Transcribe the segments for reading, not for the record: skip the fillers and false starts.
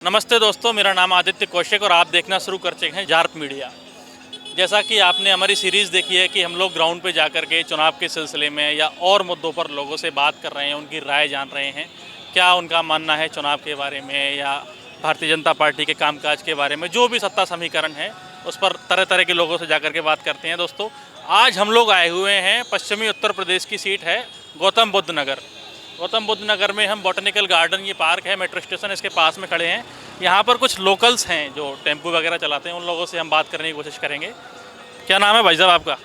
नमस्ते दोस्तों, मेरा नाम आदित्य कौशिक और आप देखना शुरू कर चुके हैं जार्प मीडिया। जैसा कि आपने हमारी सीरीज़ देखी है कि हम लोग ग्राउंड पे जाकर के चुनाव के सिलसिले में या और मुद्दों पर लोगों से बात कर रहे हैं, उनकी राय जान रहे हैं, क्या उनका मानना है चुनाव के बारे में या भारतीय जनता पार्टी के कामकाज के बारे में, जो भी सत्ता समीकरण है उस पर तरह तरह के लोगों से जाकर के बात करते हैं। दोस्तों, आज हम लोग आए हुए हैं पश्चिमी उत्तर प्रदेश की सीट है गौतम बुद्ध नगर। गौतम बुद्ध नगर में हम बॉटनिकल गार्डन, ये पार्क है, मेट्रो स्टेशन इसके पास में खड़े हैं। यहाँ पर कुछ लोकल्स हैं जो टेम्पो वगैरह चलाते हैं, उन लोगों से हम बात करने की कोशिश करेंगे। क्या नाम है भाई साहब आपका?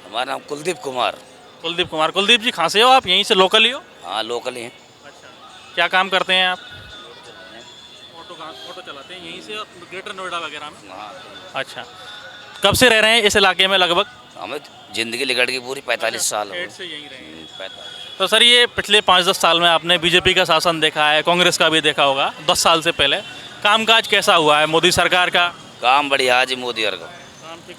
हमारा नाम कुलदीप कुमार। कुलदीप कुमार। कुलदीप जी, कहाँ से हो आप? यहीं से लोकल ही हो? हाँ, लोकल ही हैं। अच्छा, क्या काम करते हैं आप? ऑटो चलाते हैं यहीं से ग्रेटर नोएडा वगैरह में? हाँ, अच्छा, कब से रह रहे हैं इस इलाके में? लगभग हमें जिंदगी लिगड़ की पूरी 45 साल हो गए। से यहीं रहे हैं। 45। तो सर, ये पिछले 5-10 साल में आपने बीजेपी का शासन देखा है, कांग्रेस का भी देखा होगा 10 साल से पहले। कामकाज कैसा हुआ है मोदी सरकार का? काम बढ़िया जी, मोदी और का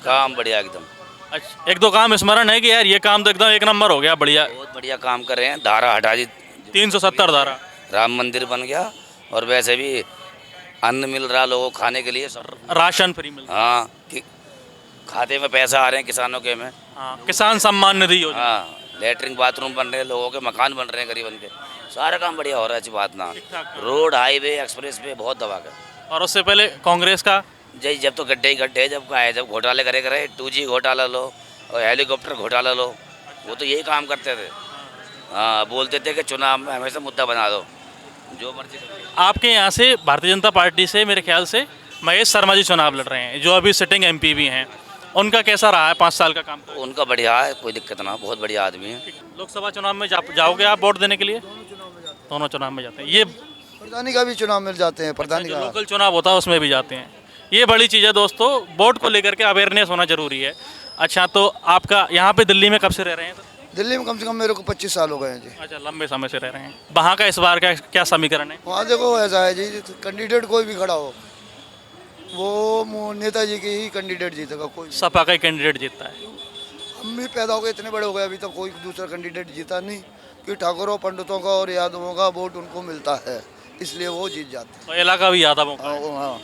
काम बढ़िया एकदम। अच्छा, एक दो काम स्मरण है कि यार ये काम तो एकदम एक नंबर हो गया, बढ़िया। बहुत बढ़िया काम कर रहे हैं। धारा हटा दी, 370 धारा, राम मंदिर बन गया और वैसे भी अन्न मिल रहा लोगों को खाने के लिए सब। राशन फ्री मिलता हाँ, खाते में पैसा आ रहे हैं किसानों के में। है। हाँ, किसान सम्मान निधि योजना। हाँ, लेटरिन बाथरूम बन रहे हैं, लोगों के मकान बन रहे हैं गरीबन के। सारा काम बढ़िया हो रहा है, अच्छी बात ना। रोड, हाईवे, एक्सप्रेस पे बहुत दबा कर। और उससे पहले कांग्रेस का जब तो गड्ढे ही गड्ढे, जब का है, जब घोटाले करे 2G घोटाला लो और हेलीकॉप्टर घोटाला लो, वो तो यही काम करते थे। हाँ, बोलते थे कि चुनाव में हमेशा मुद्दा बना दो, जो मर्जी करो। आपके यहाँ से भारतीय जनता पार्टी से मेरे ख्याल से महेश शर्मा जी चुनाव लड़ रहे हैं, जो अभी सिटिंग MP भी हैं। उनका कैसा रहा है 5 साल का काम? उनका बढ़िया है, कोई दिक्कत ना, बहुत बढ़िया आदमी है। लोकसभा चुनाव में जाओगे आप वोट देने के लिए? दोनों चुनाव में जाते हैं। ये प्रधानी का भी चुनाव में जाते हैं, प्रधानी जो का। लोकल चुनाव होता है उसमें भी जाते हैं। ये बड़ी चीज़ है दोस्तों, वोट को लेकर के अवेयरनेस होना जरूरी है। अच्छा, तो आपका यहाँ पे दिल्ली में कब से रह रहे हैं? दिल्ली में कम से कम मेरे को 25 साल हो गए हैं जी। अच्छा, लंबे समय से रह रहे हैं। वहाँ का इस बार का क्या समीकरण है? वहाँ देखो ऐसा है जी, कैंडिडेट कोई भी खड़ा हो, वो नेताजी की ही कैंडिडेट जीतेगा। कोई सपा का ही कैंडिडेट जीतता है। हम भी पैदा हो गए, इतने बड़े हो गए, अभी तक कोई दूसरा कैंडिडेट जीता नहीं, कि ठाकुरों, पंडितों का और यादवों का वोट उनको मिलता है, इसलिए वो जीत जाते हैं। तो इलाका भी यादवों का है। हाँ,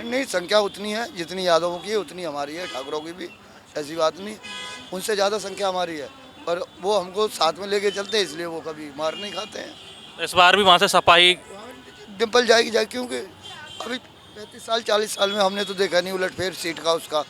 नहीं, संख्या उतनी है जितनी यादवों की है उतनी हमारी है, ठाकुरों की भी, ऐसी बात नहीं। उनसे ज़्यादा संख्या हमारी है, पर वो हमको साथ में लेके चलते हैं, इसलिए वो कभी मार नहीं खाते हैं। तो इस बार भी वहाँ से सपा ही डिम्पल जाएगी, क्योंकि अभी 35 साल 40 साल में हमने तो देखा नहीं उलटफेर सीट का उसका,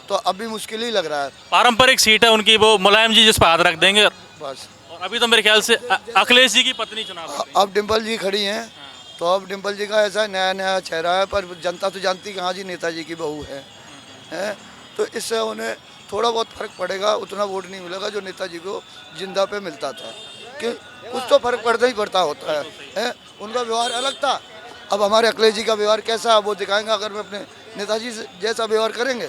तो अभी मुश्किल ही लग रहा है। पारंपरिक सीट है उनकी, वो मुलायम जी जिस पर हाथ रख देंगे बस। और अभी तो मेरे ख्याल से अखिलेश जी की पत्नी चुनाव लड़ रही हैं। अब डिम्पल जी खड़ी हैं, तो अब डिम्पल जी का ऐसा नया नया चेहरा है, पर जनता तो जानती है कि हाँ जी नेताजी की बहू है, तो इससे उन्हें थोड़ा बहुत फर्क पड़ेगा, उतना वोट नहीं मिलेगा जो नेताजी को जिंदा पे मिलता था, कि कुछ तो फर्क पड़ता ही पड़ता होता है। उनका व्यवहार अलग था, अब हमारे अखिलेश जी का व्यवहार कैसा है वो दिखाएंगे। अगर मैं अपने नेताजी से जैसा व्यवहार करेंगे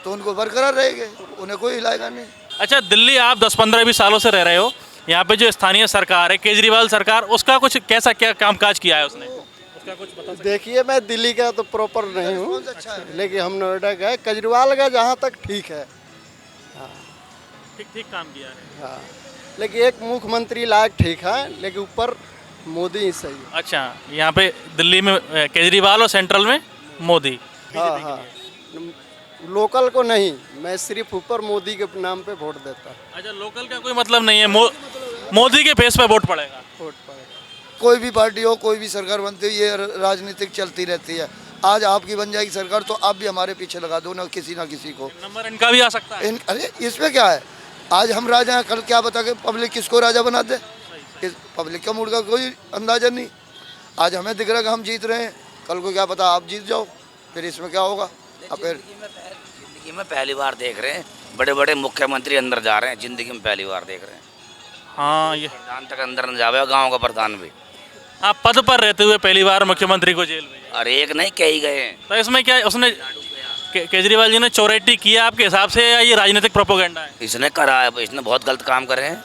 तो उनको बरकरार रहेंगे, उन्हें कोई हिलाएगा नहीं। अच्छा, दिल्ली आप 10-15-20 सालों से रह रहे हो, यहाँ पे जो स्थानीय सरकार है केजरीवाल सरकार, उसका कुछ कैसा क्या कामकाज किया है उसने? उसका कुछ बता सकते? देखिए, मैं दिल्ली का तो प्रॉपर नहीं हूँ, लेकिन हम नोएडा का है। केजरीवाल का जहाँ तक ठीक है, ठीक काम किया है। हाँ, लेकिन एक मुख्यमंत्री लायक ठीक है, लेकिन ऊपर मोदी ही सही है। अच्छा, यहाँ पे दिल्ली में केजरीवाल और सेंट्रल में मोदी। हाँ हाँ, लोकल को नहीं, मैं सिर्फ ऊपर मोदी के नाम पे वोट देता। अच्छा, लोकल का कोई मतलब नहीं है, मोदी के फेस पे वोट पड़ेगा। वोट पड़ेगा। कोई भी पार्टी हो, कोई भी सरकार बनती है, ये राजनीतिक चलती रहती है। आज आपकी बन जाएगी सरकार तो आप भी हमारे पीछे लगा दो ना किसी को। नंबर इनका भी आ सकता है। अरे इसमें क्या है, आज हम राजा हैं, कल क्या बता के पब्लिक किसको राजा बना दे, पब्लिक का मूड का कोई अंदाजा नहीं। आज हमें दिख रहा है कि हम जीत रहे हैं, कल को क्या पता आप जीत जाओ, फिर इसमें क्या होगा। अब फिर जिंदगी में पहली बार देख रहे हैं बड़े बड़े मुख्यमंत्री अंदर जा रहे हैं, जिंदगी में पहली बार देख रहे हैं। हाँ, ये प्रधान तक अंदर न जावे, गाँव का प्रधान भी। हाँ, पद पर रहते हुए पहली बार मुख्यमंत्री को जेल में। और एक नहीं, कई गए हैं। तो इसमें क्या उसने केजरीवाल जी ने चोरेटी किया आपके हिसाब से, या ये राजनीतिक प्रोपोगेंडा है? इसने करा है, इसने बहुत गलत काम करे हैं।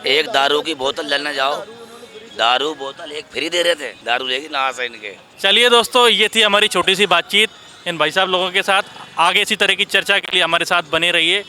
एक दारू की बोतल लेने जाओ, दारू बोतल एक फ्री दे रहे थे, दारू लेगी ना से इनके। चलिए दोस्तों, ये थी हमारी छोटी सी बातचीत इन भाई साहब लोगों के साथ। आगे इसी तरह की चर्चा के लिए हमारे साथ बने रहिए।